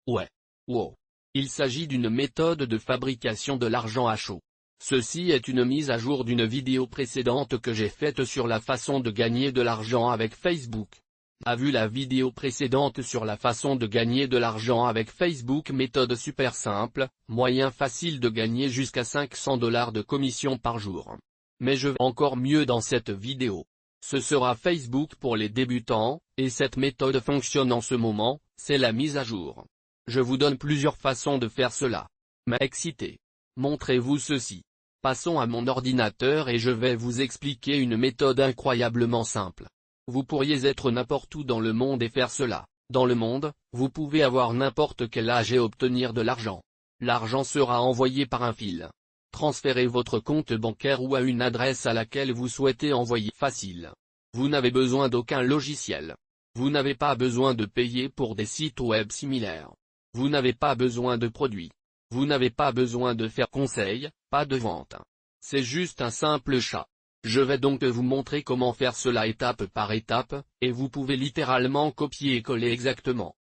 Ouais. Wow. Il s'agit d'une méthode de fabrication de l'argent à chaud. Ceci est une mise à jour d'une vidéo précédente que j'ai faite sur la façon de gagner de l'argent avec Facebook. A vu la vidéo précédente sur la façon de gagner de l'argent avec Facebook, méthode super simple, moyen facile de gagner jusqu'à 500 $ de commission par jour. Mais je vais encore mieux dans cette vidéo. Ce sera Facebook pour les débutants, et cette méthode fonctionne en ce moment, c'est la mise à jour. Je vous donne plusieurs façons de faire cela. Mais excité. Montrez-vous ceci. Passons à mon ordinateur et je vais vous expliquer une méthode incroyablement simple. Vous pourriez être n'importe où dans le monde et faire cela. Dans le monde, vous pouvez avoir n'importe quel âge et obtenir de l'argent. L'argent sera envoyé par un fil. Transférez votre compte bancaire ou à une adresse à laquelle vous souhaitez envoyer. Facile. Vous n'avez besoin d'aucun logiciel. Vous n'avez pas besoin de payer pour des sites web similaires. Vous n'avez pas besoin de produits. Vous n'avez pas besoin de faire conseil, pas de vente. C'est juste un simple chat. Je vais donc vous montrer comment faire cela étape par étape, et vous pouvez littéralement copier et coller exactement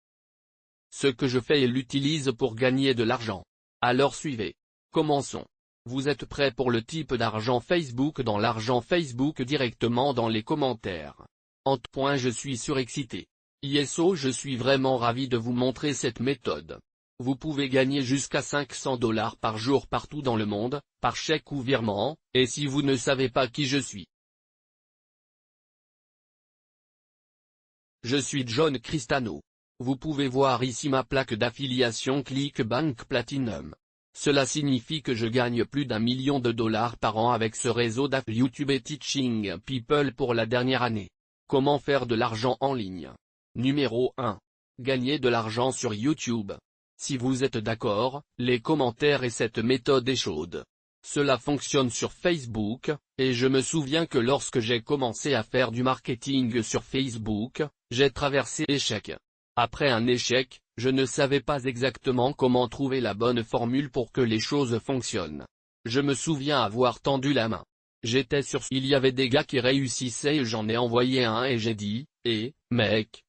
ce que je fais et l'utilise pour gagner de l'argent. Alors suivez. Commençons. Vous êtes prêts pour le type d'argent Facebook dans l'argent Facebook directement dans les commentaires. Je suis surexcité. ISO, je suis vraiment ravi de vous montrer cette méthode. Vous pouvez gagner jusqu'à 500 $ par jour partout dans le monde, par chèque ou virement, et si vous ne savez pas qui je suis. Je suis John Cristano. Vous pouvez voir ici ma plaque d'affiliation ClickBank Platinum. Cela signifie que je gagne plus d'1 million de $ par an avec ce réseau d'affiliés YouTube et Teaching People pour la dernière année. Comment faire de l'argent en ligne? Numéro 1. Gagner de l'argent sur YouTube. Si vous êtes d'accord, les commentaires et cette méthode est chaude. Cela fonctionne sur Facebook, et je me souviens que lorsque j'ai commencé à faire du marketing sur Facebook, j'ai traversé l'échec. Après un échec, je ne savais pas exactement comment trouver la bonne formule pour que les choses fonctionnent. Je me souviens avoir tendu la main. J'étais sûr qu'il y avait des gars qui réussissaient et j'en ai envoyé un et j'ai dit, mec,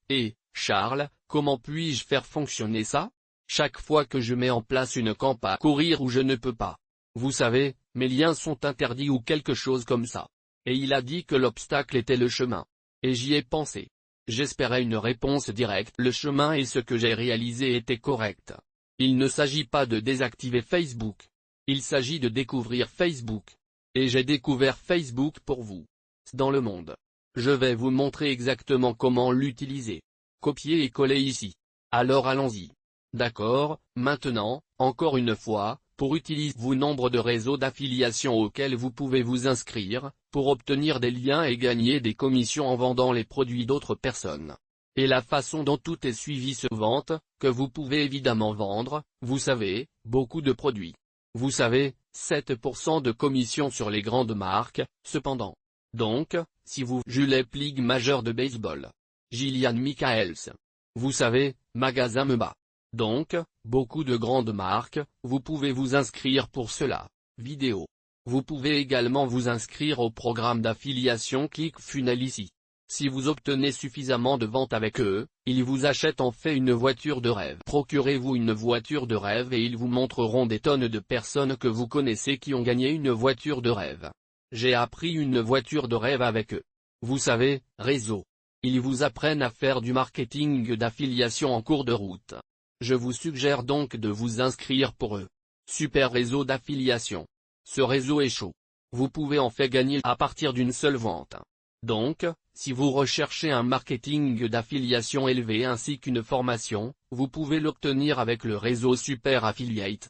Charles, comment puis-je faire fonctionner ça? Chaque fois que je mets en place une campagne courir où je ne peux pas. Vous savez, mes liens sont interdits ou quelque chose comme ça. Et il a dit que l'obstacle était le chemin. Et j'y ai pensé. J'espérais une réponse directe. Le chemin et ce que j'ai réalisé était correct. Il ne s'agit pas de désactiver Facebook. Il s'agit de découvrir Facebook. Et j'ai découvert Facebook pour vous. Dans le monde. Je vais vous montrer exactement comment l'utiliser. Copier et coller ici. Alors allons-y. D'accord, maintenant, encore une fois, pour utiliser vous nombre de réseaux d'affiliation auxquels vous pouvez vous inscrire, pour obtenir des liens et gagner des commissions en vendant les produits d'autres personnes. Et la façon dont tout est suivi se vente, que vous pouvez évidemment vendre, vous savez, beaucoup de produits. Vous savez, 7% de commission sur les grandes marques, cependant. Donc, si vous Jules Pligue majeur de baseball. Gillian Michaels. Vous savez, magasin Meba. Donc, beaucoup de grandes marques, vous pouvez vous inscrire pour cela. Vidéo. Vous pouvez également vous inscrire au programme d'affiliation ClickFunnels ici. Si vous obtenez suffisamment de ventes avec eux, ils vous achètent en fait une voiture de rêve. Procurez-vous une voiture de rêve et ils vous montreront des tonnes de personnes que vous connaissez qui ont gagné une voiture de rêve. J'ai appris une voiture de rêve avec eux. Vous savez, réseau. Ils vous apprennent à faire du marketing d'affiliation en cours de route. Je vous suggère donc de vous inscrire pour eux. Super réseau d'affiliation. Ce réseau est chaud. Vous pouvez en fait gagner à partir d'une seule vente. Donc, si vous recherchez un marketing d'affiliation élevé ainsi qu'une formation, vous pouvez l'obtenir avec le réseau Super Affiliate.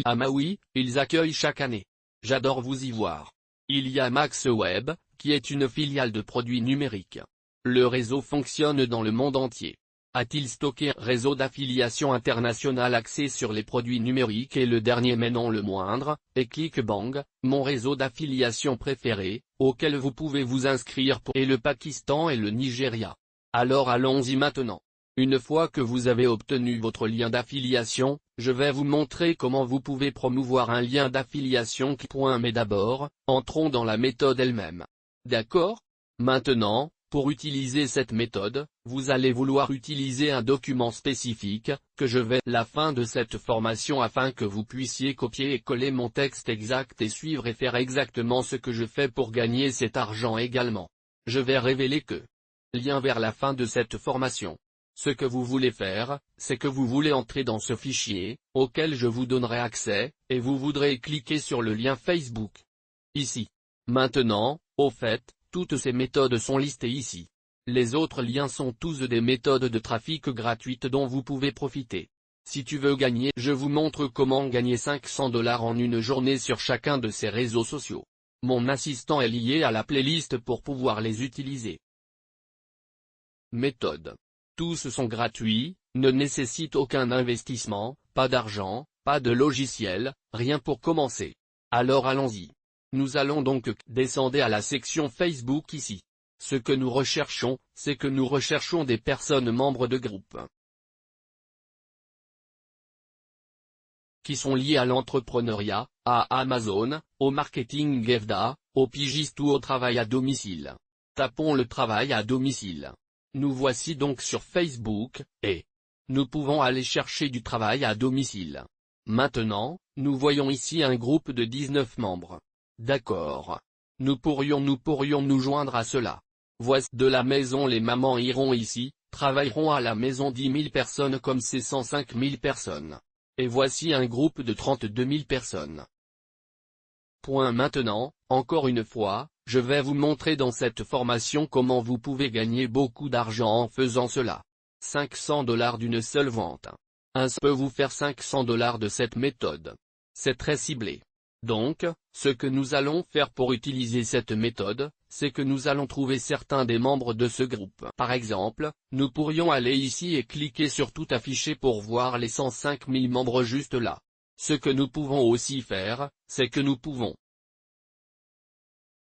À Maui, ils accueillent chaque année. J'adore vous y voir. Il y a MaxWeb, qui est une filiale de produits numériques. Le réseau fonctionne dans le monde entier. A-t-il stocké un réseau d'affiliation international axé sur les produits numériques et le dernier mais non le moindre, est ClickBank, mon réseau d'affiliation préféré, auquel vous pouvez vous inscrire pour le Pakistan et le Nigeria. Alors allons-y maintenant. Une fois que vous avez obtenu votre lien d'affiliation, je vais vous montrer comment vous pouvez promouvoir un lien d'affiliation. Mais d'abord, entrons dans la méthode elle-même. D'accord? Maintenant, Pour utiliser cette méthode, vous allez vouloir utiliser un document spécifique, que je vais à la fin de cette formation afin que vous puissiez copier et coller mon texte exact et suivre et faire exactement ce que je fais pour gagner cet argent également. Je vais révéler que lien vers la fin de cette formation. Ce que vous voulez faire, c'est que vous voulez entrer dans ce fichier, auquel je vous donnerai accès, et vous voudrez cliquer sur le lien Facebook. Ici. Maintenant, au fait, toutes ces méthodes sont listées ici. Les autres liens sont tous des méthodes de trafic gratuites dont vous pouvez profiter. Si tu veux gagner, je vous montre comment gagner 500 $ en une journée sur chacun de ces réseaux sociaux. Mon assistant est lié à la playlist pour pouvoir les utiliser. Méthode. Tous sont gratuits, ne nécessitent aucun investissement, pas d'argent, pas de logiciel, rien pour commencer. Alors allons-y. Nous allons donc descendre à la section Facebook ici. Ce que nous recherchons, c'est que nous recherchons des personnes membres de groupe qui sont liées à l'entrepreneuriat, à Amazon, au marketing FBA, au pigiste ou au travail à domicile. Tapons le travail à domicile. Nous voici donc sur Facebook, et nous pouvons aller chercher du travail à domicile. Maintenant, nous voyons ici un groupe de 19 membres. D'accord. Nous pourrions nous joindre à cela. Voici de la maison, les mamans iront ici, travailleront à la maison 10 000 personnes comme c'est 105 000 personnes. Et voici un groupe de 32 000 personnes. Maintenant, encore une fois, je vais vous montrer dans cette formation comment vous pouvez gagner beaucoup d'argent en faisant cela. 500 $ d'une seule vente. Peut vous faire 500 $ de cette méthode. C'est très ciblé. Donc, ce que nous allons faire pour utiliser cette méthode, c'est que nous allons trouver certains des membres de ce groupe. Par exemple, nous pourrions aller ici et cliquer sur tout afficher pour voir les 105 000 membres juste là. Ce que nous pouvons aussi faire, c'est que nous pouvons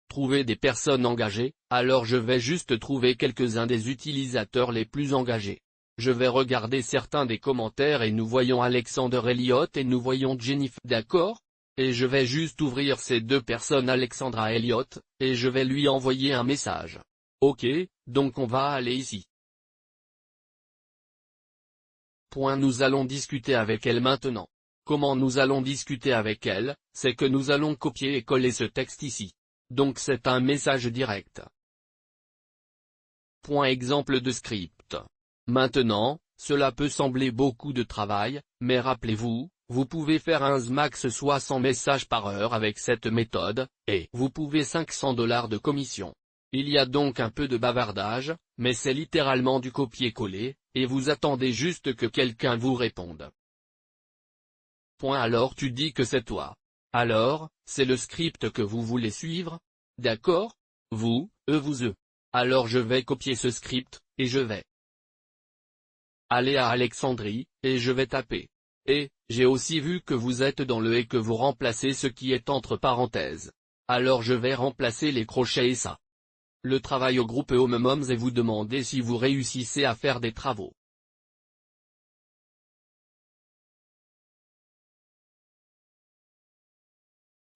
trouver des personnes engagées, alors je vais juste trouver quelques-uns des utilisateurs les plus engagés. Je vais regarder certains des commentaires et nous voyons Alexander Elliott et nous voyons Jennifer, d'accord? Et je vais juste ouvrir ces deux personnes, Alexandra Elliott, et je vais lui envoyer un message. Ok, donc on va aller ici. Nous allons discuter avec elle maintenant. Comment nous allons discuter avec elle, c'est que nous allons copier et coller ce texte ici. Donc c'est un message direct. Exemple de script. Maintenant, cela peut sembler beaucoup de travail, mais rappelez-vous, vous pouvez faire un max 100 messages par heure avec cette méthode, et vous pouvez 500 $ de commission. Il y a donc un peu de bavardage, mais c'est littéralement du copier-coller, et vous attendez juste que quelqu'un vous réponde. Alors tu dis que c'est toi. Alors, c'est le script que vous voulez suivre? D'accord? Vous. Alors je vais copier ce script, et je vais aller à Alexandrie, et je vais taper. Et, j'ai aussi vu que vous êtes dans le et que vous remplacez ce qui est entre parenthèses. Alors je vais remplacer les crochets et ça. Le travail au groupe Homemoms et vous demander si vous réussissez à faire des travaux.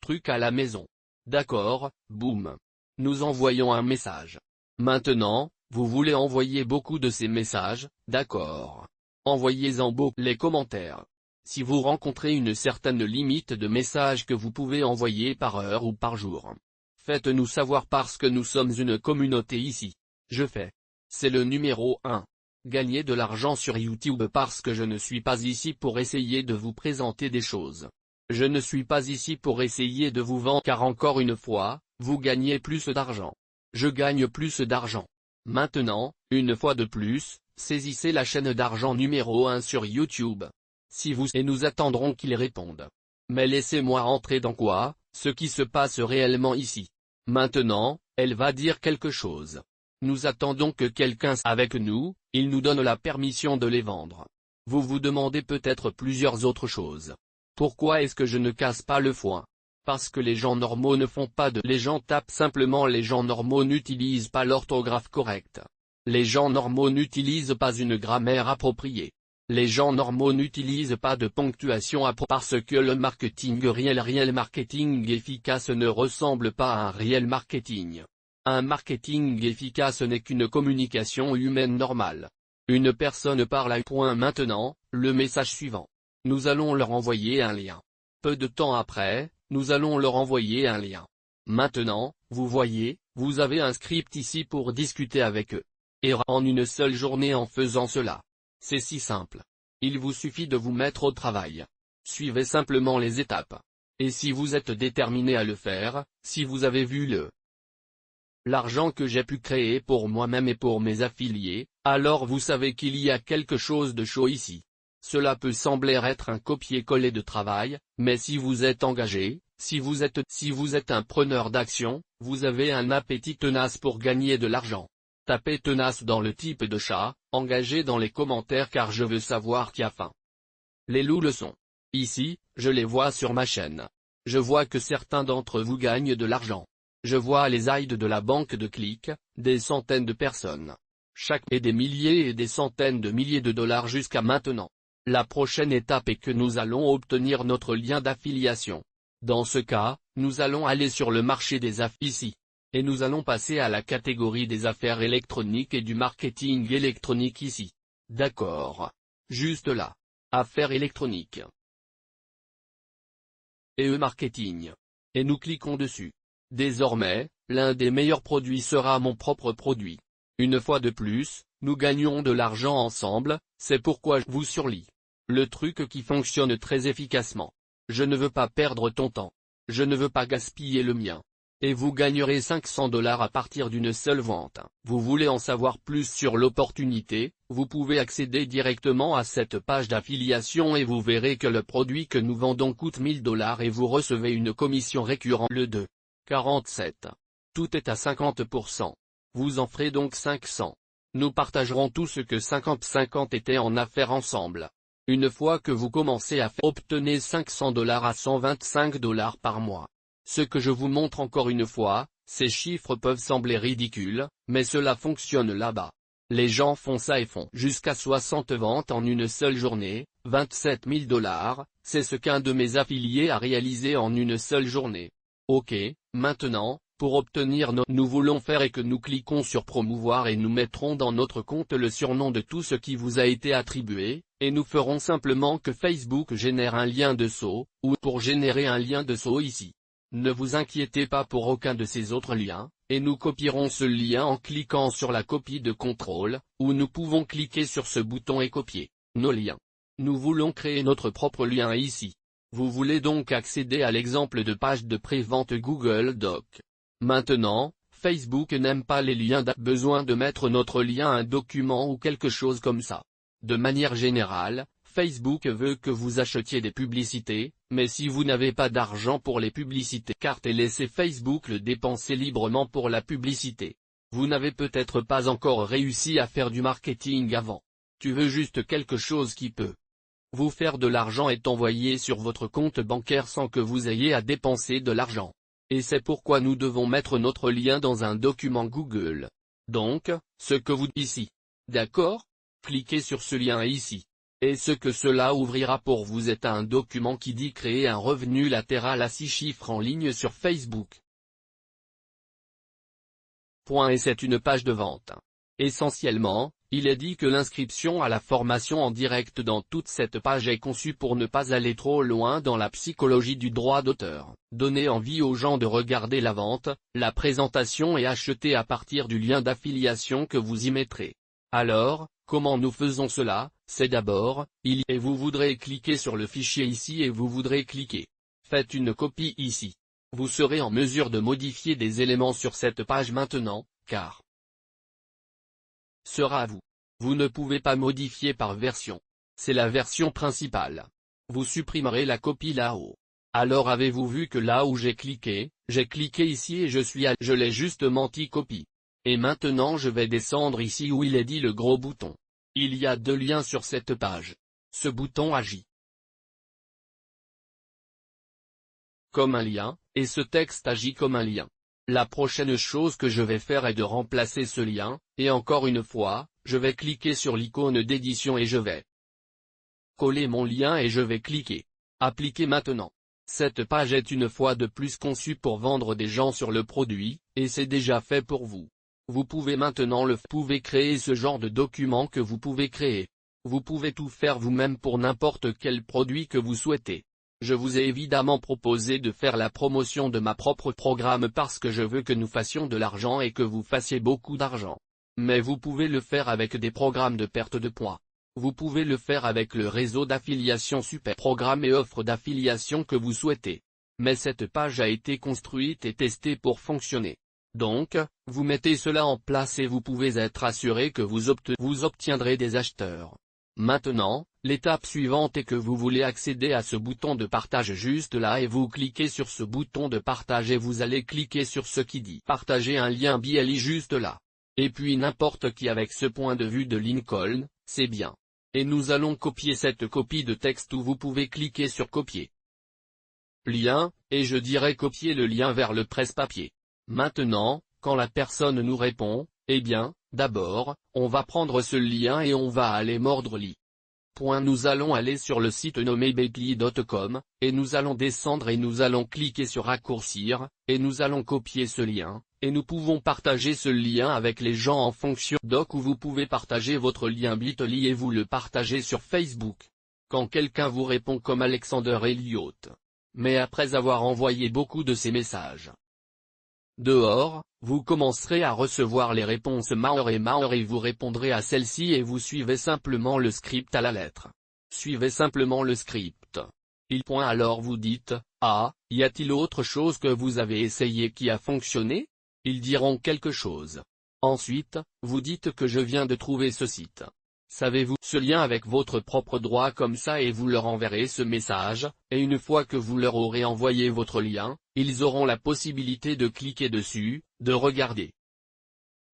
Truc à la maison. D'accord, boum. Nous envoyons un message. Maintenant, vous voulez envoyer beaucoup de ces messages, d'accord. Envoyez-en beaucoup les commentaires. Si vous rencontrez une certaine limite de messages que vous pouvez envoyer par heure ou par jour, faites-nous savoir parce que nous sommes une communauté ici. C'est le numéro 1. Gagner de l'argent sur YouTube parce que je ne suis pas ici pour essayer de vous présenter des choses. Je ne suis pas ici pour essayer de vous vendre car encore une fois, vous gagnez plus d'argent. Je gagne plus d'argent. Maintenant, une fois de plus, saisissez la chaîne d'argent numéro 1 sur YouTube. Et nous attendrons qu'ils répondent. Mais laissez-moi entrer dans ce qui se passe réellement ici. Maintenant, elle va dire quelque chose. Nous attendons que quelqu'un avec nous, il nous donne la permission de les vendre. Vous vous demandez peut-être plusieurs autres choses. Pourquoi est-ce que je ne casse pas le foin? Parce que les gens normaux ne font pas les gens tapent simplement, les gens normaux n'utilisent pas l'orthographe correcte. Les gens normaux n'utilisent pas une grammaire appropriée. Les gens normaux n'utilisent pas de ponctuation parce que le marketing réel marketing efficace ne ressemble pas à un réel marketing. Un marketing efficace n'est qu'une communication humaine normale. Une personne parle à point maintenant, le message suivant. Nous allons leur envoyer un lien. Peu de temps après, nous allons leur envoyer un lien. Maintenant, vous voyez, vous avez un script ici pour discuter avec eux. Et en une seule journée en faisant cela. C'est si simple. Il vous suffit de vous mettre au travail. Suivez simplement les étapes. Et si vous êtes déterminé à le faire, si vous avez vu l'argent que j'ai pu créer pour moi-même et pour mes affiliés, alors vous savez qu'il y a quelque chose de chaud ici. Cela peut sembler être un copier-coller de travail, mais si vous êtes engagé, si vous êtes un preneur d'action, vous avez un appétit tenace pour gagner de l'argent. Tapez tenace dans le type de chat, engagé dans les commentaires car je veux savoir qui a faim. Les loups le sont. Ici, je les vois sur ma chaîne. Je vois que certains d'entre vous gagnent de l'argent. Je vois les aides de la banque de clics, des centaines de personnes. Chaque et des milliers et des centaines de milliers de dollars jusqu'à maintenant. La prochaine étape est que nous allons obtenir notre lien d'affiliation. Dans ce cas, nous allons aller sur le marché des affaires ici. Et nous allons passer à la catégorie des affaires électroniques et du marketing électronique ici. D'accord. Juste là. Affaires électroniques. Et e-marketing. Et nous cliquons dessus. Désormais, l'un des meilleurs produits sera mon propre produit. Une fois de plus, nous gagnons de l'argent ensemble, c'est pourquoi je vous surlis. Le truc qui fonctionne très efficacement. Je ne veux pas perdre ton temps. Je ne veux pas gaspiller le mien. Et vous gagnerez 500 $ à partir d'une seule vente. Vous voulez en savoir plus sur l'opportunité, vous pouvez accéder directement à cette page d'affiliation et vous verrez que le produit que nous vendons coûte 1000 $ et vous recevez une commission récurrente le 2,47. Tout est à 50%. Vous en ferez donc 500. Nous partagerons tout ce que 50-50 était en affaires ensemble. Une fois que vous commencez à obtenez 500 $ à 125 $ par mois. Ce que je vous montre encore une fois, ces chiffres peuvent sembler ridicules, mais cela fonctionne là-bas. Les gens font ça et font jusqu'à 60 ventes en une seule journée, 27 000 $, c'est ce qu'un de mes affiliés a réalisé en une seule journée. Ok, maintenant, pour obtenir nous voulons faire et que nous cliquons sur promouvoir et nous mettrons dans notre compte le surnom de tout ce qui vous a été attribué, et nous ferons simplement que Facebook génère un lien de saut, ou pour générer un lien de saut ici. Ne vous inquiétez pas pour aucun de ces autres liens, et nous copierons ce lien en cliquant sur la copie de contrôle, ou nous pouvons cliquer sur ce bouton et copier nos liens. Nous voulons créer notre propre lien ici. Vous voulez donc accéder à l'exemple de page de pré-vente Google Doc. Maintenant, Facebook n'aime pas les liens besoin de mettre notre lien à un document ou quelque chose comme ça. De manière générale, Facebook veut que vous achetiez des publicités, mais si vous n'avez pas d'argent pour les publicités carte et laissez Facebook le dépenser librement pour la publicité. Vous n'avez peut-être pas encore réussi à faire du marketing avant. Tu veux juste quelque chose qui peut vous faire de l'argent et t'envoyer sur votre compte bancaire sans que vous ayez à dépenser de l'argent. Et c'est pourquoi nous devons mettre notre lien dans un document Google. Donc, ce que vous ici. D'accord? Cliquez sur ce lien ici. Et ce que cela ouvrira pour vous est un document qui dit créer un revenu latéral à 6 chiffres en ligne sur Facebook. Et c'est une page de vente. Essentiellement, il est dit que l'inscription à la formation en direct dans toute cette page est conçue pour ne pas aller trop loin dans la psychologie du droit d'auteur, donner envie aux gens de regarder la vente, la présentation et acheter à partir du lien d'affiliation que vous y mettrez. Alors, comment nous faisons cela? C'est d'abord, et vous voudrez cliquer sur le fichier ici et vous voudrez cliquer. Faites une copie ici. Vous serez en mesure de modifier des éléments sur cette page maintenant, car sera à vous. Vous ne pouvez pas modifier par version. C'est la version principale. Vous supprimerez la copie là-haut. Alors avez-vous vu que là où j'ai cliqué ici et je l'ai juste menti copie. Et maintenant je vais descendre ici où il est dit le gros bouton. Il y a 2 liens sur cette page. Ce bouton agit comme un lien, et ce texte agit comme un lien. La prochaine chose que je vais faire est de remplacer ce lien, et encore une fois, je vais cliquer sur l'icône d'édition et je vais coller mon lien et je vais cliquer. Appliquer maintenant. Cette page est une fois de plus conçue pour vendre des gens sur le produit, et c'est déjà fait pour vous. Vous pouvez maintenant créer ce genre de document que vous pouvez créer. Vous pouvez tout faire vous-même pour n'importe quel produit que vous souhaitez. Je vous ai évidemment proposé de faire la promotion de ma propre programme parce que je veux que nous fassions de l'argent et que vous fassiez beaucoup d'argent. Mais vous pouvez le faire avec des programmes de perte de poids. Vous pouvez le faire avec le réseau d'affiliation Super Programme et offres d'affiliation que vous souhaitez. Mais cette page a été construite et testée pour fonctionner. Donc, vous mettez cela en place et vous pouvez être assuré que vous obtiendrez des acheteurs. Maintenant, l'étape suivante est que vous voulez accéder à ce bouton de partage juste là et vous cliquez sur ce bouton de partage et vous allez cliquer sur ce qui dit partager un lien BLI juste là. Et puis n'importe qui avec ce point de vue de Lincoln, c'est bien. Et nous allons copier cette copie de texte où vous pouvez cliquer sur copier lien, et je dirais copier le lien vers le presse-papier. Maintenant, quand la personne nous répond, eh bien, d'abord, on va prendre ce lien et on va aller mordre li. Nous allons aller sur le site nommé bitly.com, et nous allons descendre et nous allons cliquer sur raccourcir, et nous allons copier ce lien, et nous pouvons partager ce lien avec les gens en fonction doc ou vous pouvez partager votre lien Bitly et vous le partagez sur Facebook. Quand quelqu'un vous répond comme Alexander Elliott. Mais après avoir envoyé beaucoup de ces messages dehors, vous commencerez à recevoir les réponses Maher et vous répondrez à celle-ci et vous suivez simplement le script à la lettre. Suivez simplement le script. Alors vous dites, ah, y a-t-il autre chose que vous avez essayé qui a fonctionné? Ils diront quelque chose. Ensuite, vous dites que je viens de trouver ce site. Savez-vous ce lien avec votre propre droit comme ça et vous leur enverrez ce message, et une fois que vous leur aurez envoyé votre lien, ils auront la possibilité de cliquer dessus, de regarder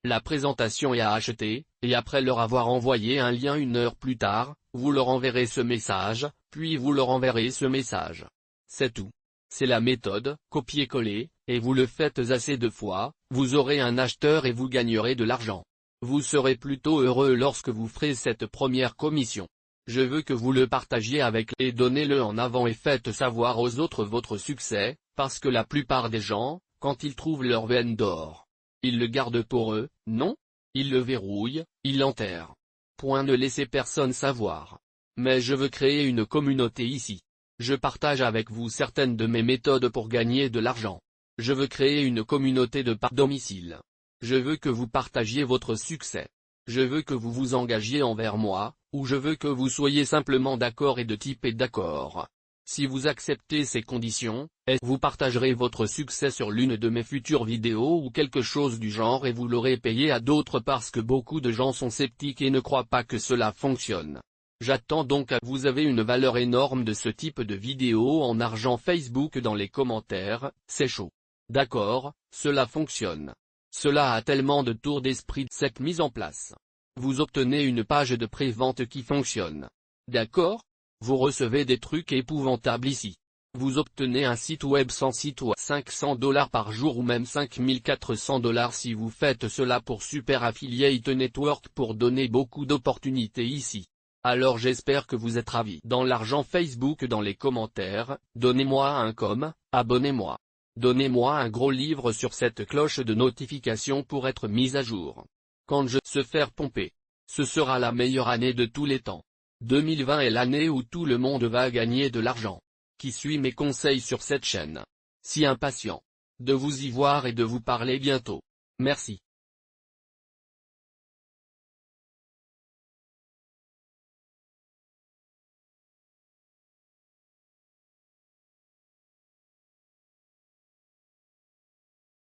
la présentation et à acheter, et après leur avoir envoyé un lien une heure plus tard, vous leur enverrez ce message, puis vous leur enverrez ce message. C'est tout. C'est la méthode, copier-coller, et vous le faites assez de fois, vous aurez un acheteur et vous gagnerez de l'argent. Vous serez plutôt heureux lorsque vous ferez cette première commission. Je veux que vous le partagiez avec et donnez-le en avant et faites savoir aux autres votre succès, parce que la plupart des gens, quand ils trouvent leur veine d'or, ils le gardent pour eux, non? Ils le verrouillent, ils l'enterrent. Ne laissez personne savoir. Mais je veux créer une communauté ici. Je partage avec vous certaines de mes méthodes pour gagner de l'argent. Je veux créer une communauté de par domicile. Je veux que vous partagiez votre succès. Je veux que vous vous engagiez envers moi, ou je veux que vous soyez simplement d'accord et de type et d'accord. Si vous acceptez ces conditions, vous partagerez votre succès sur l'une de mes futures vidéos ou quelque chose du genre et vous l'aurez payé à d'autres parce que beaucoup de gens sont sceptiques et ne croient pas que cela fonctionne. J'attends donc à vous avez une valeur énorme de ce type de vidéo en argent Facebook dans les commentaires, c'est chaud. D'accord, cela fonctionne. Cela a tellement de tours d'esprit cette mise en place. Vous obtenez une page de pré-vente qui fonctionne. D'accord? Vous recevez des trucs épouvantables ici. Vous obtenez un site web sans site web $500 par jour ou même $5400 si vous faites cela pour Super Affiliate Network pour donner beaucoup d'opportunités ici. Alors j'espère que vous êtes ravis. Dans l'argent Facebook dans les commentaires, donnez-moi un com, abonnez-moi. Donnez-moi un gros livre sur cette cloche de notification pour être mise à jour. Quand je se faire pomper. Ce sera la meilleure année de tous les temps. 2020 est l'année où tout le monde va gagner de l'argent. Qui suit mes conseils sur cette chaîne. Si impatient de vous y voir et de vous parler bientôt. Merci.